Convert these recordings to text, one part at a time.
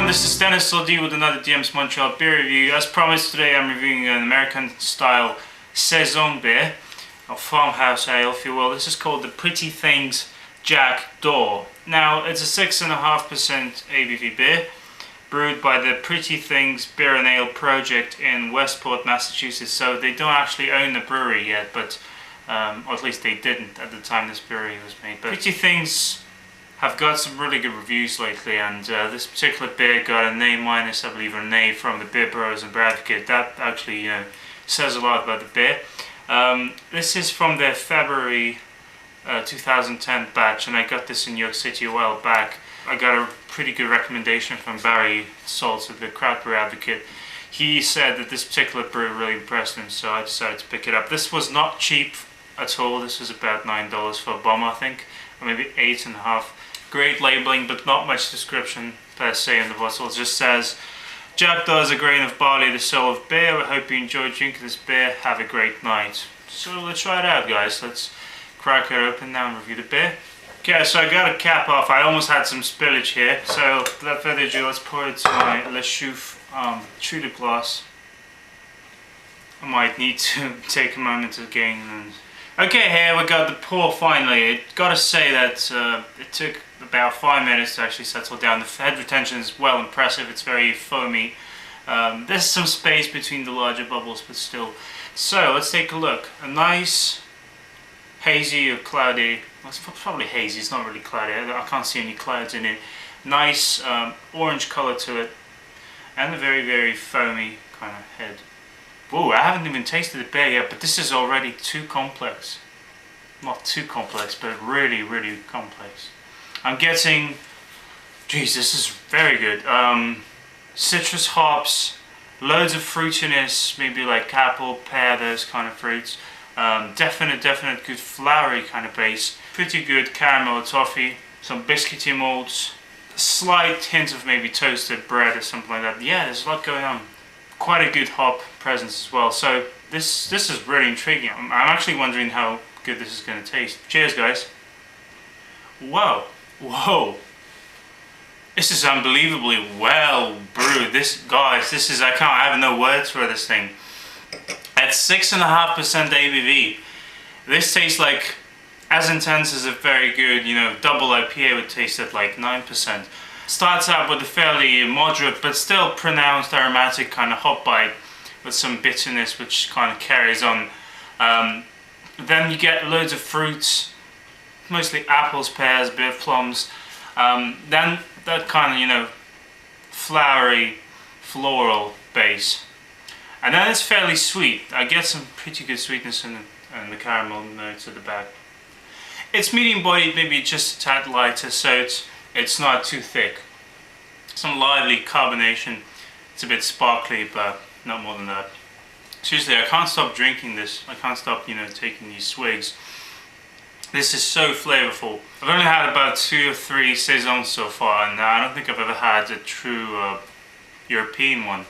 everyone, this is DenisLD with another DM's Montreal beer review. As promised, today I'm reviewing an American style Saison beer, or farmhouse ale if you will. This is called the Pretty Things Jack Door. Now it's a 6.5% ABV beer, brewed by the Pretty Things Beer and Ale Project in Westport, Massachusetts. So they don't actually own the brewery yet, but or at least they didn't at the time this brewery was made. But Pretty Things have got some really good reviews lately, and this particular beer got an A-, I believe, or an A from the Beer Bros and Beer Advocate. That actually, says a lot about the beer. This is from their February 2010 batch, and I got this in New York City a while back. I got a pretty good recommendation from Barry Saltz of the Craft Beer Advocate. He said that this particular brew really impressed him, so I decided to pick it up. This was not cheap at all. This was about $9 for a bomb, I think, or maybe $8.50. Great labeling, but not much description per se in the bottle. It just says, Jack Door is a grain of barley, the soul of beer. We hope you enjoy drinking this beer. Have a great night. So let's try it out, guys. Let's crack it open now and review the beer. Okay, so I got a cap off. I almost had some spillage here. So without further ado, let's pour it to my Le Chouffe treated glass. I might need to take a moment to gain. Okay, here we got the pour finally. Gotta say that it took about 5 minutes to actually settle down. The head retention is well impressive. It's very foamy. There's some space between the larger bubbles, but still. So let's take a look. A nice hazy or cloudy, well, it's probably hazy, it's not really cloudy. I can't see any clouds in it. Nice orange color to it, and a very, very foamy kind of head. Whoa, I haven't even tasted the beer yet, but this is already too complex. Not too complex, but really, really complex. I'm getting, geez, this is very good. Citrus hops, loads of fruitiness, maybe like apple, pear, those kind of fruits. Definite good flowery kind of base. Pretty good caramel, toffee, some biscuity malts, a slight hint of maybe toasted bread or something like that. Yeah, there's a lot going on. Quite a good hop presence as well. So this is really intriguing. I'm actually wondering how good this is going to taste. Cheers, guys. Whoa. This is unbelievably well brewed. This is, I have no words for this thing. At 6.5% ABV, this tastes like as intense as a very good, double IPA would taste at like 9%. Starts out with a fairly moderate but still pronounced aromatic kind of hop bite with some bitterness which kind of carries on. Then you get loads of fruits, mostly apples, pears, a bit of plums. Then that kind of, flowery, floral base. And then it's fairly sweet. I get some pretty good sweetness in the caramel notes at the back. It's medium bodied, maybe just a tad lighter, so it's not too thick. Some lively carbonation. It's a bit sparkly, but not more than that. Seriously, I can't stop drinking this. I can't stop, taking these swigs. This is so flavorful. I've only had about 2 or 3 Saisons so far, and I don't think I've ever had a true European one.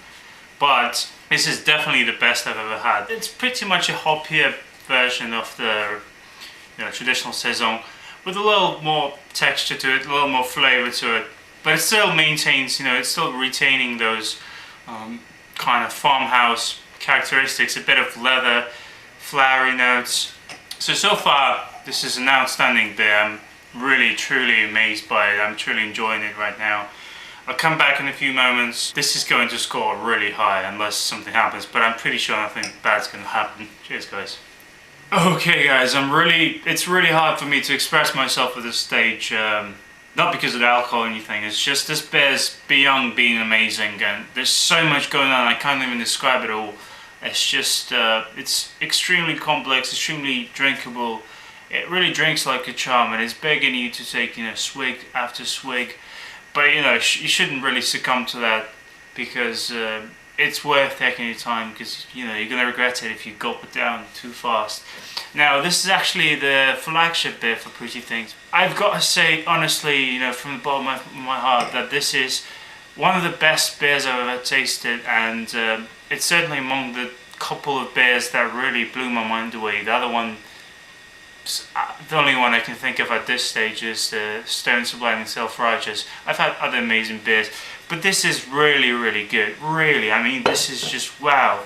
But this is definitely the best I've ever had. It's pretty much a hoppier version of the traditional Saison, with a little more texture to it, a little more flavor to it. But it still maintains, it's still retaining those kind of farmhouse characteristics, a bit of leather, flowery notes. So far, this is an outstanding beer. I'm really, truly amazed by it. I'm truly enjoying it right now. I'll come back in a few moments. This is going to score really high unless something happens, but I'm pretty sure nothing bad's going to happen. Cheers, guys. Okay, guys, it's really hard for me to express myself at this stage. Not because of the alcohol or anything. It's just this beer's beyond being amazing, and there's so much going on. I can't even describe it all. It's just, it's extremely complex, extremely drinkable. It really drinks like a charm, and it's begging you to take, swig after swig. But you shouldn't really succumb to that, because it's worth taking your time, because you're gonna regret it if you gulp it down too fast. Now, this is actually the flagship beer for Pretty Things. I've got to say honestly, from the bottom of my heart, that this is one of the best beers I've ever tasted, and it's certainly among the couple of beers that really blew my mind away. The other one The only one I can think of at this stage is the Stone Sublime and Self-Righteous. I've had other amazing beers, but this is really, really good. Really, I mean, this is just wow.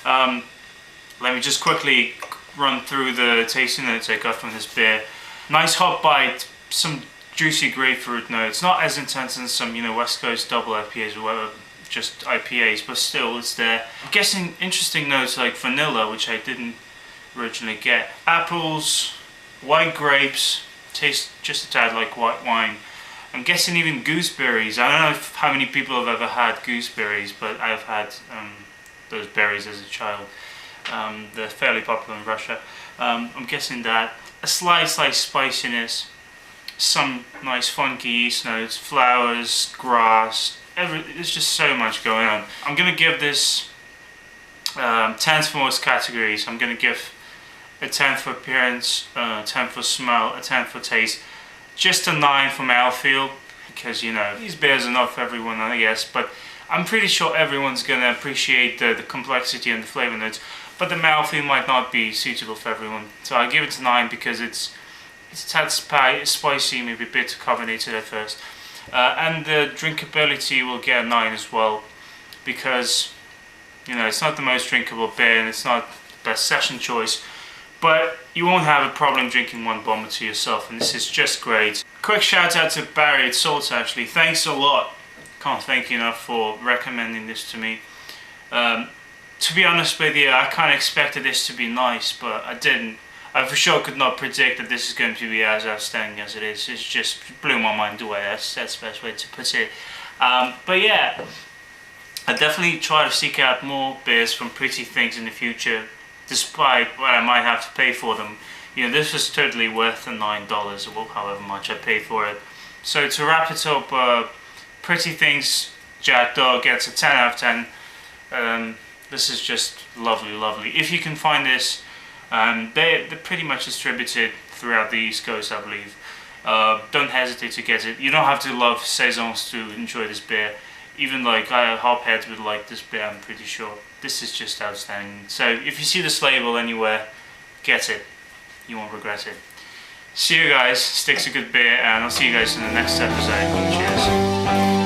Let me just quickly run through the tasting notes I got from this beer. Nice hot bite, some juicy grapefruit notes. Not as intense as some, you know, West Coast double IPAs or whatever, just IPAs, but still it's there. I'm guessing interesting notes like vanilla, which I didn't originally get. Apples, white grapes, taste just a tad like white wine. I'm guessing even gooseberries. I don't know how many people have ever had gooseberries, but I've had those berries as a child. They're fairly popular in Russia. I'm guessing that. A slight spiciness, some nice funky yeast notes, flowers, grass, there's just so much going on. I'm going to give this 10 for most categories. I'm going to give a 10 for appearance, 10 for smell, a 10 for taste, just a 9 for mouthfeel, because, you know, these beers are not for everyone, I guess, but I'm pretty sure everyone's going to appreciate the complexity and the flavor notes, but the mouthfeel might not be suitable for everyone. So I give it a 9 because it's a tad spicy, maybe a bit carbonated at first. And the drinkability will get a 9 as well, because, you know, it's not the most drinkable beer and it's not the best session choice, but you won't have a problem drinking one bomber to yourself, and this is just great. Quick shout out to Barry at Salt, actually. Thanks a lot. Can't thank you enough for recommending this to me. To be honest with you, I kind of expected this to be nice, but I didn't. I for sure could not predict that this is going to be as outstanding as it is. It just blew my mind away. That's the best way to put it. But yeah, I definitely try to seek out more beers from Pretty Things in the future, despite what I might have to pay for them. You know, this was totally worth the $9 or however much I paid for it. So to wrap it up, Pretty Things Jack Dog gets a 10 out of 10. This is just lovely, lovely. If you can find this, they're pretty much distributed throughout the East Coast, I believe. Don't hesitate to get it. You don't have to love Saisons to enjoy this beer. Even like hopheads would like this beer, I'm pretty sure. This is just outstanding. So if you see this label anywhere, get it. You won't regret it. See you guys. Sticks a good beer, and I'll see you guys in the next episode. Cheers.